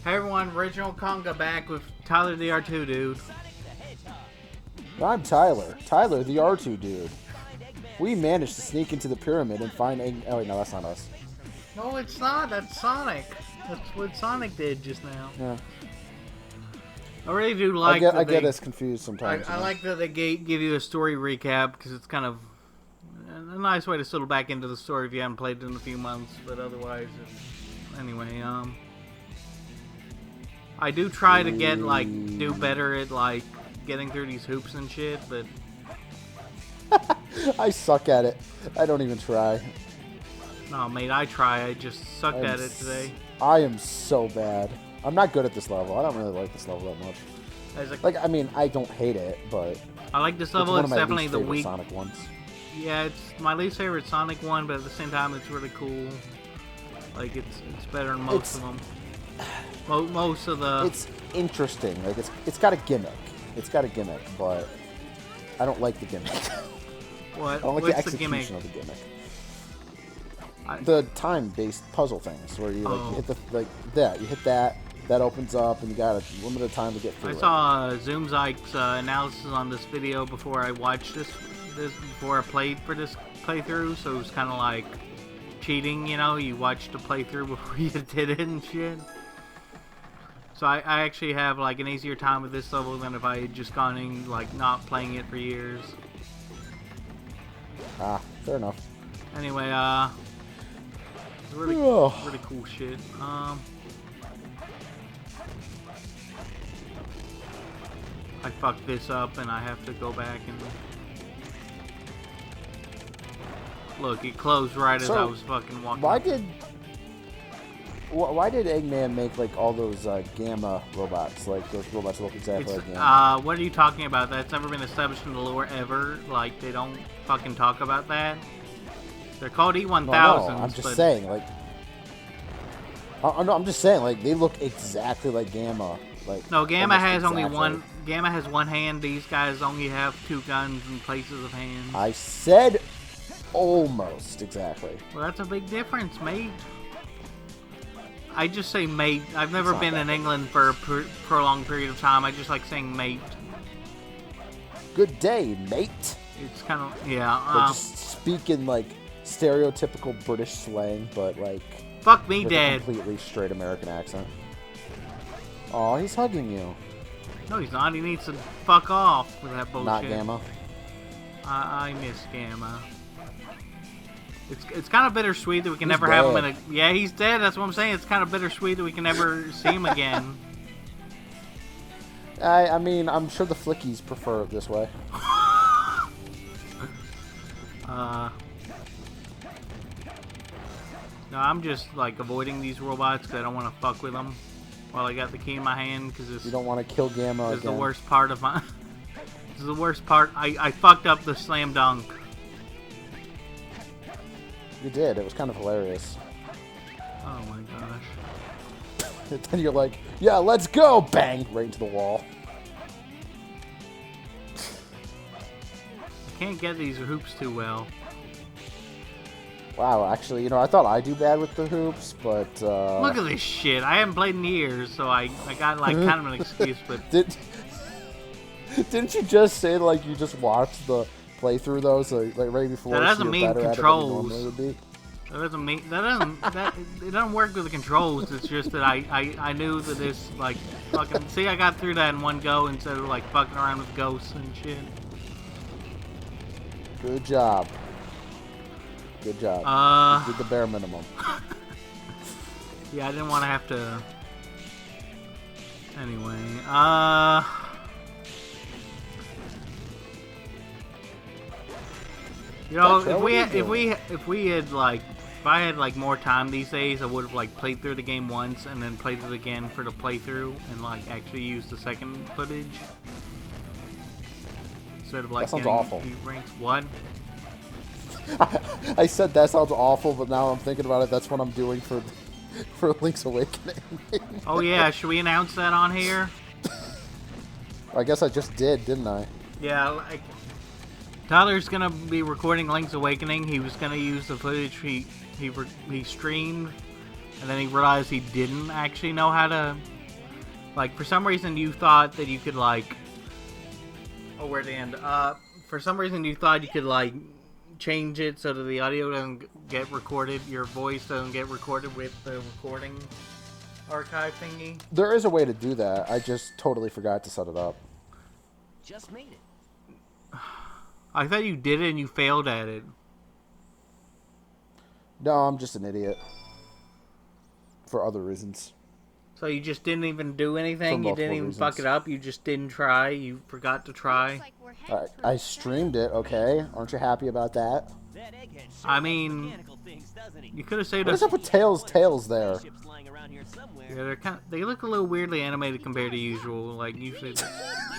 Hey everyone, Reginald Conga back with Tyler the R2 dude. I'm Tyler. Tyler, the R2 dude. We managed to sneak into the pyramid and find Oh wait, no, that's not us. No, it's not. That's Sonic. That's what Sonic did just now. Yeah. I really do like I get us confused sometimes. I like that they give you a story recap because it's kind of a nice way to settle back into the story if you haven't played it in a few months. But otherwise, anyway, I do try to get do better at getting through these hoops and shit, but I suck at it. I don't even try. no, mate, I try. I just sucked at it today. I am so bad. I'm not good at this level. I don't really like this level that much. I mean, I don't hate it, but I like this level. It's definitely the weak Sonic ones. Yeah, it's my least favorite Sonic one, but at the same time, it's really cool. Like it's better than most of them. Most of the. It's interesting. Like it's got a gimmick. It's got a gimmick, but I don't like the gimmick. What? I don't like What's the execution of the gimmick. The time-based puzzle things where you you hit you hit that opens up and you got a limited time to get through. I saw Zoomzyke's analysis on this video before I watched this before I played for this playthrough, so it was kind of like cheating, you know. You watched the playthrough before you did it and shit. So I actually have an easier time with this level than if I had just gone in not playing it for years. Ah, fair enough. Anyway, really cool shit. I fucked this up and I have to go back and look. It closed right as I was fucking walking. Why did Eggman make all those Gamma robots? Those robots look exactly like Gamma. What are you talking about? That's never been established in the lore ever. They don't fucking talk about that. They're called E1000s. No, I'm just saying, I'm just saying, they look exactly like Gamma. No, Gamma has only one. Gamma has one hand. These guys only have two guns in places of hands. I said almost exactly. Well, that's a big difference, mate. I just say mate. I've never been in England for a prolonged period of time. I just like saying mate. Good day, mate. It's kind of yeah. Just speak in stereotypical British slang, but fuck me, with Dad. A completely straight American accent. Oh, he's hugging you. No, he's not. He needs to fuck off with that bullshit. Not Gamma. I miss Gamma. It's kind of bittersweet that we can never dead. have him in a. Yeah, he's dead. That's what I'm saying. It's kind of bittersweet that we can never see him again. I mean, I'm sure the Flickies prefer it this way. No, I'm just avoiding these robots because I don't want to fuck with them while I got the key in my hand because you don't want to kill Gamma again. This is the worst part of my. This is the worst part. I fucked up the slam dunk. You did. It was kind of hilarious. Oh my gosh. And then you're like, yeah, let's go! Bang! Right into the wall. I can't get these hoops too well. Wow, actually, I thought I do bad with the hoops, but look at this shit. I haven't played in years, so I got kind of an excuse, but didn't you just say you just watched the playthrough though, so right before? That doesn't mean controls. It doesn't mean it doesn't work with the controls. It's just that I knew that this fucking see I got through that in one go instead of fucking around with ghosts and shit. Good job. Good job. You did the bare minimum. Yeah, I didn't want to have to. Anyway, you know, if I had more time these days, I would have played through the game once and then played it again for the playthrough and actually used the second footage instead of that sounds awful. Ranks. What? I said that sounds awful, but now I'm thinking about it. That's what I'm doing for Link's Awakening. Oh yeah, should we announce that on here? I guess I just did, didn't I? Yeah, Tyler's gonna be recording Link's Awakening. He was gonna use the footage he streamed and then he realized he didn't actually know how to. Like, for some reason, you thought that you could like. Oh, where'd it end? For some reason, you thought you could like change it so that the audio doesn't get recorded, your voice doesn't get recorded with the recording archive thingy. There is a way to do that. I just totally forgot to set it up. Just made it. I thought you did it and you failed at it. No, I'm just an idiot. For other reasons. So you just didn't even do anything? You didn't even reasons. fuck it up? You just didn't try? You forgot to try? I streamed it, okay? Aren't you happy about that? I mean, you could have saved What us. is up with Tails there? Yeah, they look a little weirdly animated compared to usual. Like usually,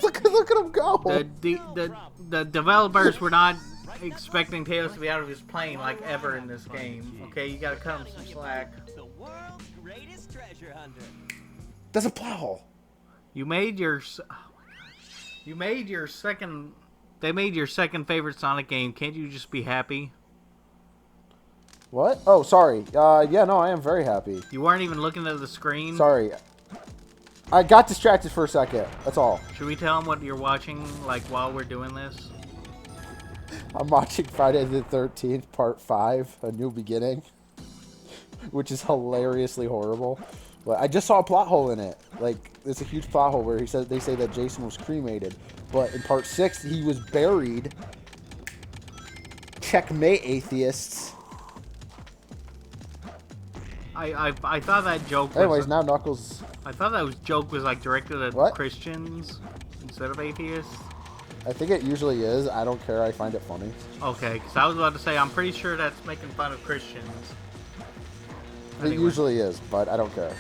look at him go. The developers were not expecting Tails to be out of his plane like ever in this game. Okay, you gotta cut him some slack. There's a plow hole. You made your second. They made your second favorite Sonic game. Can't you just be happy? What? Oh, sorry. Yeah, no, I am very happy. You weren't even looking at the screen. Sorry. I got distracted for a second. That's all. Should we tell them what you're watching, like, while we're doing this? I'm watching Friday the 13th, Part 5, A New Beginning, which is hilariously horrible. But I just saw a plot hole in it. Like, it's a huge plot hole where they say that Jason was cremated. But in Part 6, he was buried. Checkmate, atheists. I thought that joke was... Anyways, now Knuckles... I thought that joke was, like, directed at Christians instead of atheists. I think it usually is. I don't care. I find it funny. Okay, because I was about to say, I'm pretty sure that's making fun of Christians. It usually is, but I don't care.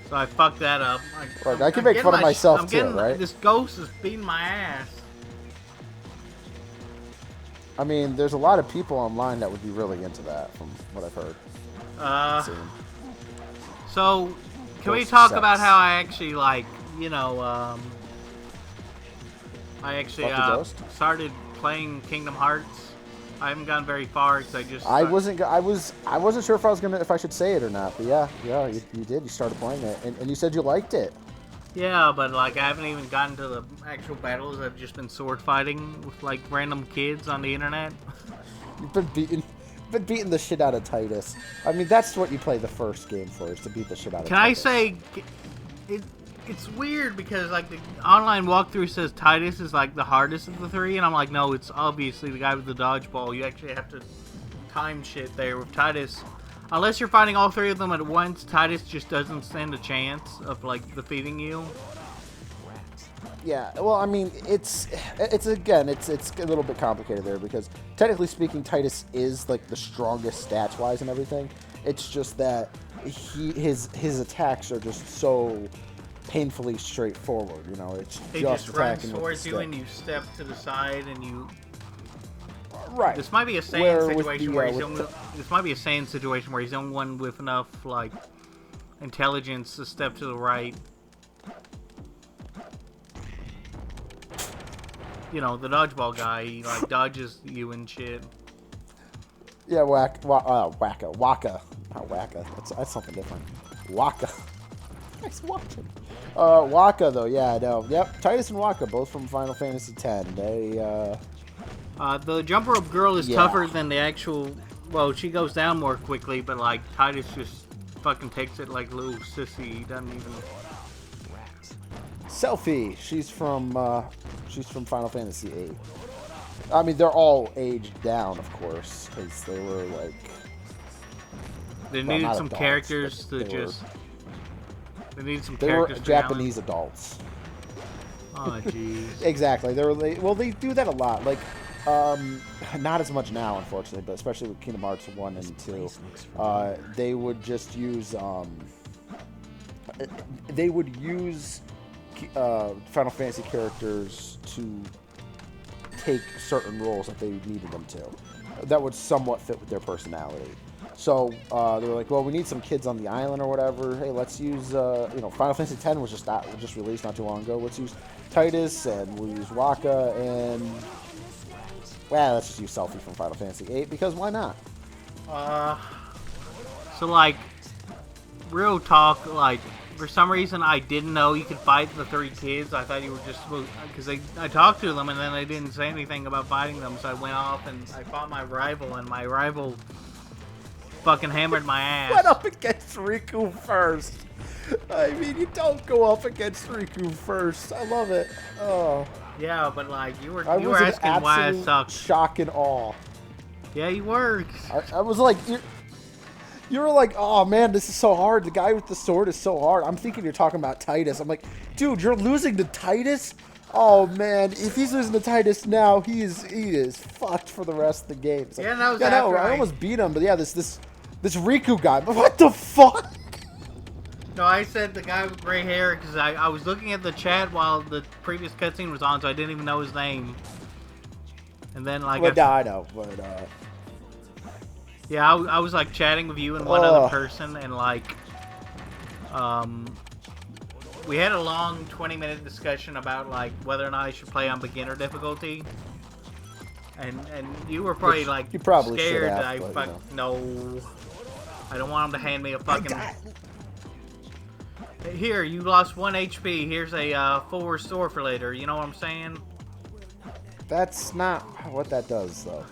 So I fucked that up. I can make fun of myself too, right? This ghost is beating my ass. I mean, there's a lot of people online that would be really into that, from what I've heard. So, can we talk about how I actually, like, you know, I actually started playing Kingdom Hearts. I haven't gone very far because I just. I wasn't sure if I should say it or not, but yeah, you did. You started playing it, and you said you liked it. Yeah, but like I haven't even gotten to the actual battles. I've just been sword fighting with like random kids on the internet. You've been beating the shit out of Titus. I mean, that's what you play the first game for, is to beat the shit out of Titus. Can I say, it's weird because like the online walkthrough says Titus is like the hardest of the three, and I'm like, no, it's obviously the guy with the dodgeball. You actually have to time shit there with Titus. Unless you're fighting all three of them at once, Titus just doesn't stand a chance of like defeating you. Yeah, well, I mean, it's a little bit complicated there because technically speaking, Titus is like the strongest stats wise and everything. It's just that his attacks are just so painfully straightforward, you know. It's he just runs towards you and you step to the side and you. Right. This might be a Saiyan situation where this might be a Saiyan situation where he's the only one with enough like intelligence to step to the right. You know, the dodgeball guy, he like dodges you and shit. Yeah, Waka, not Waka. That's something different. Waka. Nice watching. Waka though, yeah, no, yep. Titus and Waka, both from Final Fantasy X. They the jump rope girl is tougher than the actual. Well, she goes down more quickly, but like Titus just fucking takes it like a little sissy. He doesn't even. Selphie, she's from Final Fantasy VIII. I mean, they're all aged down, of course, because they were like. They needed some characters to just. They needed some characters. They were Japanese adults. Oh, jeez. Exactly. They do that a lot. Like, not as much now, unfortunately, but especially with Kingdom Hearts 1 and 2, they would just use Final Fantasy characters to take certain roles if they needed them to. That would somewhat fit with their personality. So they were like, well, we need some kids on the island or whatever. Hey, let's use, Final Fantasy X was just released not too long ago. Let's use Titus, and we'll use Waka, and let's just use Selphie from Final Fantasy VIII because why not? So like, real talk, like, for some reason I didn't know you could fight the 3 kids. I thought you were just supposed, because I talked to them and then they didn't say anything about fighting them, so I went off and I fought my rival, and my rival fucking hammered my ass. Went up against Riku first. I mean, you don't go up against Riku first. I love it. Oh. Yeah, but like you were I was asking in why I absolute sucked. shock and awe. Yeah, you were. I was like, you were like, oh man, this is so hard. The guy with the sword is so hard. I'm thinking you're talking about Titus. I'm like, dude, you're losing to Titus? Oh man, if he's losing to Titus now, he is fucked for the rest of the game. Like, Yeah, that was yeah, no, after I almost beat him, but yeah, this Riku guy. But what the fuck? No, I said the guy with gray hair because I was looking at the chat while the previous cutscene was on, so I didn't even know his name. And then like, Well, yeah, I know, but yeah, I was like chatting with you and one other person, and like, we had a long 20-minute discussion about like whether or not I should play on beginner difficulty. And you were probably like you probably scared should have, that I but, fuck no. I don't want him to hand me a fucking. Here, you lost 1 HP. Here's a full restore for later. You know what I'm saying? That's not what that does, though.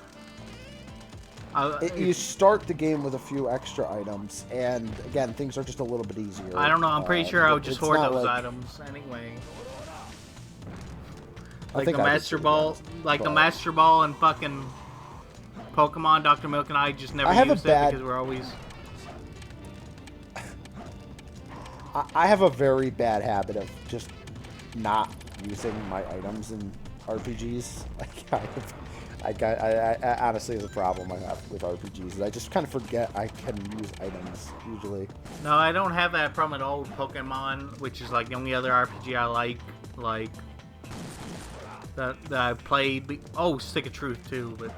You start the game with a few extra items, and again, things are just a little bit easier. I don't know. I'm pretty sure I would just hoard those like, items anyway. I Like think the I Master did too, Ball, but- like the Master Ball and fucking Pokemon. Dr. Milk and I just never used it because we're always. I have a very bad habit of just not using my items in RPGs. I honestly is a problem I have with RPGs. I just kind of forget I can use items usually. No, I don't have that problem at all with Pokemon, which is like the only other RPG I like that I played. Oh, Stick of Truth too, but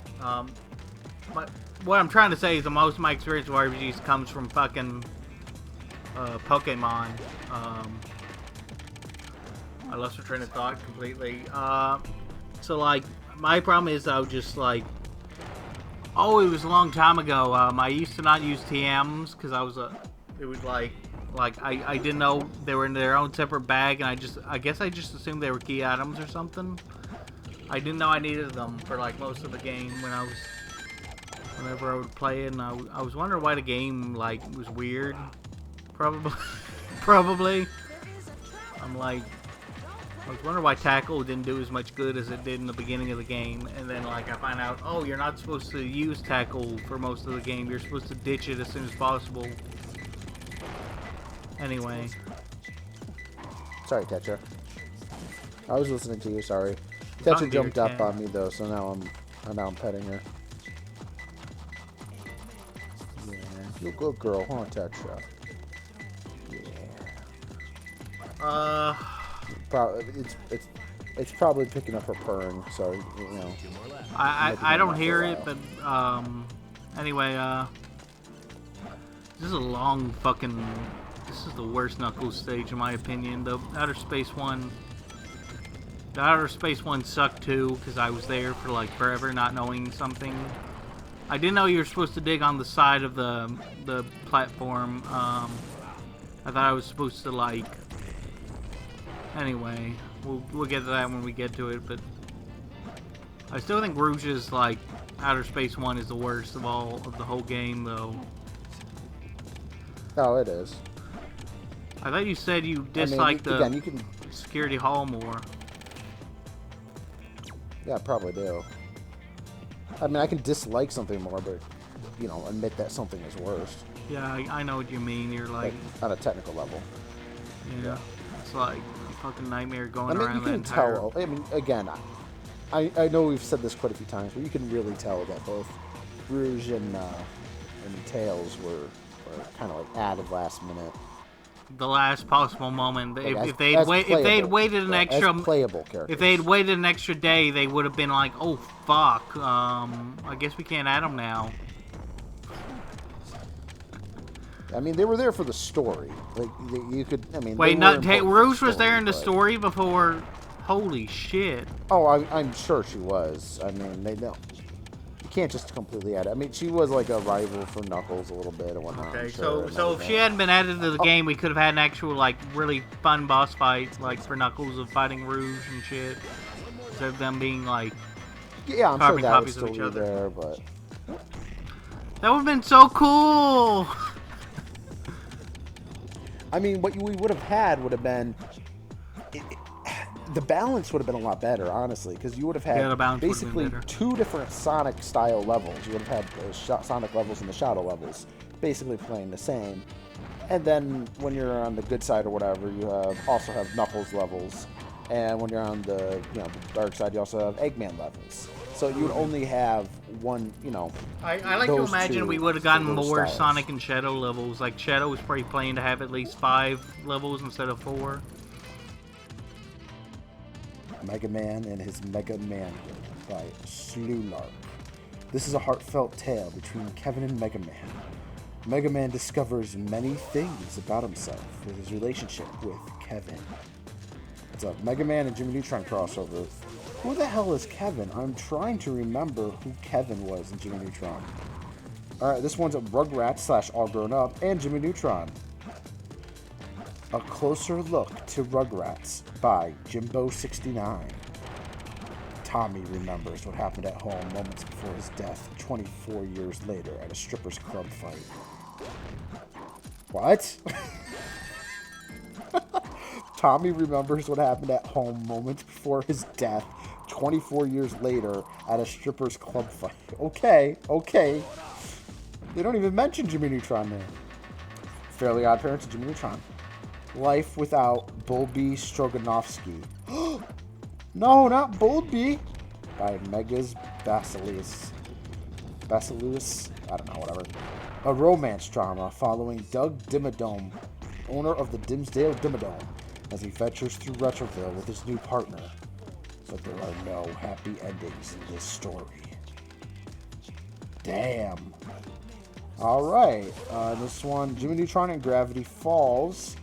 what I'm trying to say is the most of my experience with RPGs comes from fucking Pokemon. I lost my train of thought completely. So like, my problem is I was just like, oh, it was a long time ago. I used to not use TMs because it was like I didn't know they were in their own separate bag, and I guess I just assumed they were key items or something. I didn't know I needed them for like most of the game whenever I would play it, and I was wondering why the game like was weird. Probably. I'm like, I was wondering why Tackle didn't do as much good as it did in the beginning of the game, and then like I find out, oh, you're not supposed to use Tackle for most of the game. You're supposed to ditch it as soon as possible. Anyway. Sorry, Tetra. I was listening to you. Sorry. Tetra jumped up on me though, so now I'm petting her. Yeah, you a good girl, huh, Tetra? It's probably picking up her purring, so you know. I don't hear it, but anyway, this is a long fucking. This is the worst Knuckles stage in my opinion. The Outer Space one sucked too because I was there for like forever, not knowing something. I didn't know you were supposed to dig on the side of the platform. I thought I was supposed to like. Anyway, we'll get to that when we get to it, but I still think Rouge's like Outer Space 1 is the worst of all of the whole game, though. Oh, it is. I thought you said you disliked you can. Security Hall more. Yeah, I probably do. I mean, I can dislike something more, but you know, admit that something is worse. Yeah, I know what you mean. You're like on a technical level. Yeah, it's like a fucking nightmare going around you can the entire. tell. I mean, again, I know we've said this quite a few times, but you can really tell that both Rouge and Tails were kind of like added last minute. The last possible moment. Like if they'd waited an extra playable characters. If they'd waited an extra day, they would have been like, oh fuck. I guess we can't add them now. I mean, they were there for the story. Like you could. I mean, wait, Rouge was there in the story before. Holy shit. Oh, I'm sure she was. I mean, they don't. You can't just completely add it. I mean, she was like a rival for Knuckles a little bit and whatnot. Okay, sure, and so if she hadn't been added to the game, we could have had an actual like really fun boss fight, like for Knuckles of fighting Rouge and shit, instead of them being like yeah, I'm sure carbon that would copies of still each be other. there, but That would have been so cool. I mean, what we would have had would have been the balance would have been a lot better, honestly, because you would have Yeah, the had balance would have been basically better. 2 different Sonic style levels. You would have had the Sonic levels and the Shadow levels, basically playing the same. And then when you're on the good side or whatever, you also have Knuckles levels, and when you're on the the dark side, you also have Eggman levels. So you would only have one, I like to those imagine two we would have for gotten those more styles. Sonic and Shadow levels. Like Shadow was probably planning to have at least 5 levels instead of 4. Mega Man and his Mega Manhood by Slulark. This is a heartfelt tale between Kevin and Mega Man. Mega Man discovers many things about himself with his relationship with Kevin. It's a Mega Man and Jimmy Neutron crossover. Who the hell is Kevin? I'm trying to remember who Kevin was in Jimmy Neutron. Alright, this one's a Rugrats / All Grown Up and Jimmy Neutron. A Closer Look to Rugrats by Jimbo69. Tommy remembers what happened at home moments before his death 24 years later at a strippers club fight. What? Tommy remembers what happened at home moments before his death 24 years later at a strippers club fight. Okay. They don't even mention Jimmy Neutron there. Fairly Odd Parents of Jimmy Neutron. Life Without Bulby Stroganovsky. No, not Bulby. By Megas Basilius. I don't know, whatever. A romance drama following Doug Dimmadome, owner of the Dimsdale Dimmadome, as he ventures through Retroville with his new partner. But there are no happy endings in this story. Damn. Alright, this one, Jimmy Neutron and Gravity Falls.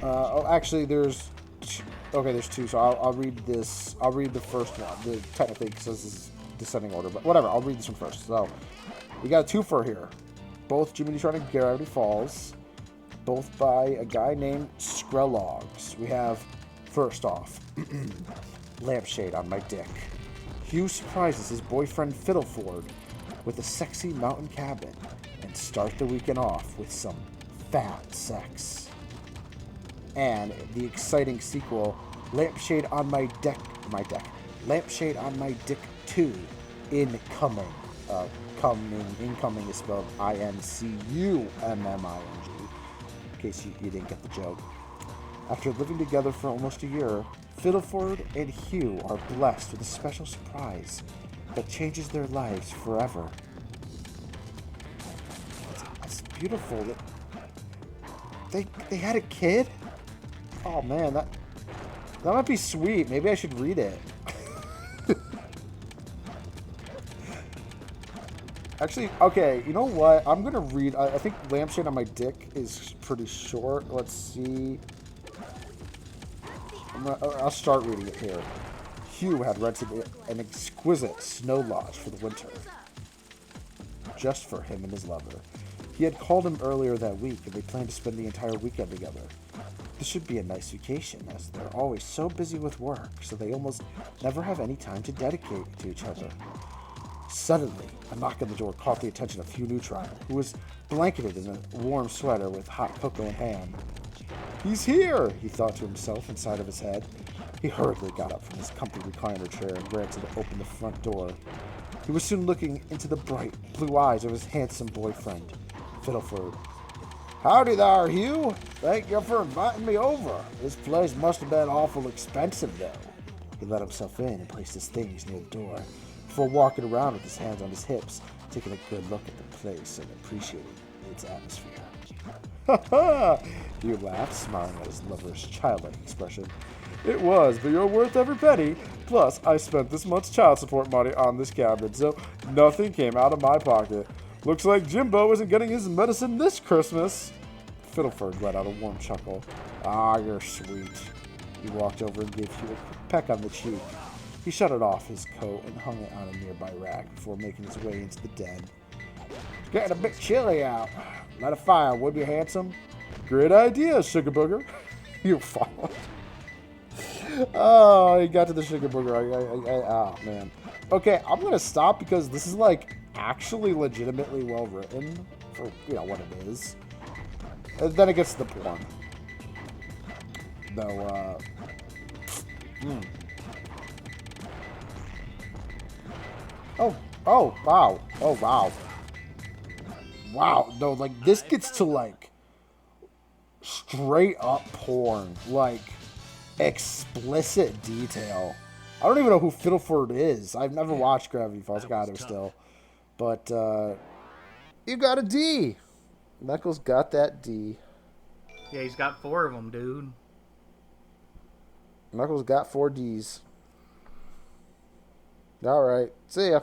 Actually, there's two, so I'll read this. I'll read the first one, technically, because this is descending order, but whatever, I'll read this one first. So, we got a twofer here. Both Jimmy Neutron and Gravity Falls, both by a guy named Skrellogs. We have, first off, Lampshade on My Dick. Hugh surprises his boyfriend Fiddleford with a sexy mountain cabin and start the weekend off with some fat sex. And the exciting sequel, Lampshade on My Dick, Lampshade on My Dick 2, Incoming. Incoming is spelled INCUMMING, in case you didn't get the joke. After living together for almost a year, Fiddleford and Hugh are blessed with a special surprise that changes their lives forever. That's beautiful. They had a kid? Oh man, that might be sweet. Maybe I should read it. Actually, okay, you know what? I'm gonna read. I think Lampshade on My Dick is pretty short. Let's see. I'll start reading it here. Hugh had rented an exquisite snow lodge for the winter, just for him and his lover. He had called him earlier that week, and they planned to spend the entire weekend together. This should be a nice vacation, as they're always so busy with work, so they almost never have any time to dedicate to each other. Suddenly, a knock on the door caught the attention of Hugh Neutron, who was blanketed in a warm sweater with hot cocoa in hand. "He's here," he thought to himself inside of his head. He hurriedly got up from his comfy recliner chair and ran to open the front door. He was soon looking into the bright blue eyes of his handsome boyfriend, Fiddleford. "Howdy there, Hugh. Thank you for inviting me over. This place must have been awful expensive, though." He let himself in and placed his things near the door, before walking around with his hands on his hips, taking a good look at the place and appreciating its atmosphere. "Ha ha!" Hugh laughed, smiling at his lover's childlike expression. "It was, but you're worth every penny. Plus, I spent this much child support money on this cabinet, so nothing came out of my pocket. Looks like Jimbo isn't getting his medicine this Christmas." Fiddleford let out a warm chuckle. "Ah, you're sweet." He walked over and gave Hugh a quick peck on the cheek. He shut off his coat and hung it on a nearby rack before making his way into the den. It's getting a bit chilly out. Light a fire, would you, handsome? Great idea, Sugar Booger. You followed. Oh, he got to the Sugar Booger. Oh, man. Okay, I'm going to stop because this is, like, actually legitimately well written for, you know, what it is. And then it gets to the porn. Though, Oh, wow. Oh, wow. Wow. No, like, this gets to, like, straight up porn. Like, explicit detail. I don't even know who Fiddleford is. I've never watched Gravity Falls. Got him still. But, you got a D. Knuckles got that D. Yeah, he's got 4 of them, dude. Knuckles got 4 Ds. Alright. See ya.